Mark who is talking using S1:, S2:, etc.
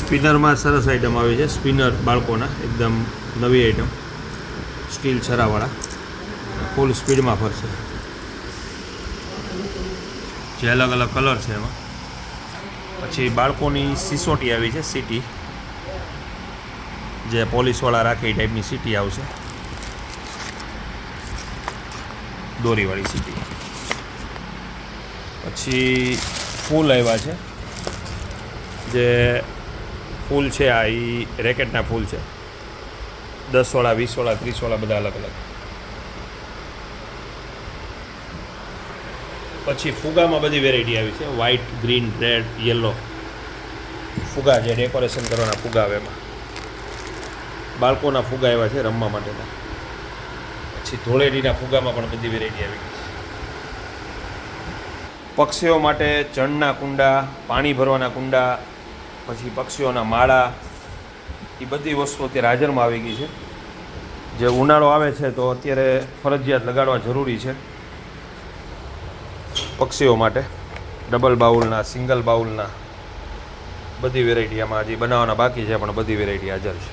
S1: સ્પિનરમાં સરસ આઈટમ આવી છે. સ્પિનર બાળકોના એકદમ નવી આઈટમ, સ્ટીલ છરાવાળા, ફૂલ સ્પીડમાં ફરશે. જે અલગ અલગ કલર છે એમાં. પછી બાળકોની સિસોટી આવી છે, સીટી, જે પોલીસવાળા રાખે એ ટાઈપની સીટી આવશે, દોરીવાળી સીટી. પછી ફૂલ આવ્યા છે, જે ફૂલ છે આ એ રેકેટના ફૂલ છે, 10 વાળા, 20 વાળા, 30 વાળા, બધા અલગ અલગ. પછી ફુગામાં બધી વેરાયટી આવી છે, વ્હાઇટ, ગ્રીન, રેડ, યલો ફુગા, જે ડેકોરેશન કરવાના ફુગા આવે એમાં. બાળકોના ફુગા એવા છે રમવા માટેના. પછી ધોળેટીના ફુગામાં પણ બધી વેરાયટી આવી ગઈ છે. પક્ષીઓ માટે ચણના કુંડા, પાણી ભરવાના કુંડા, પછી પક્ષીઓના માળા, એ બધી વસ્તુ અત્યારે હાજરમાં આવી ગઈ છે. જે ઉનાળો આવે છે તો અત્યારે ફરજિયાત લગાડવા જરૂરી છે પક્ષીઓ માટે. ડબલ બાઉલના, સિંગલ બાઉલના બધી વેરાયટી આમાં હજી બનાવવાના બાકી છે, પણ બધી વેરાયટી હાજર છે.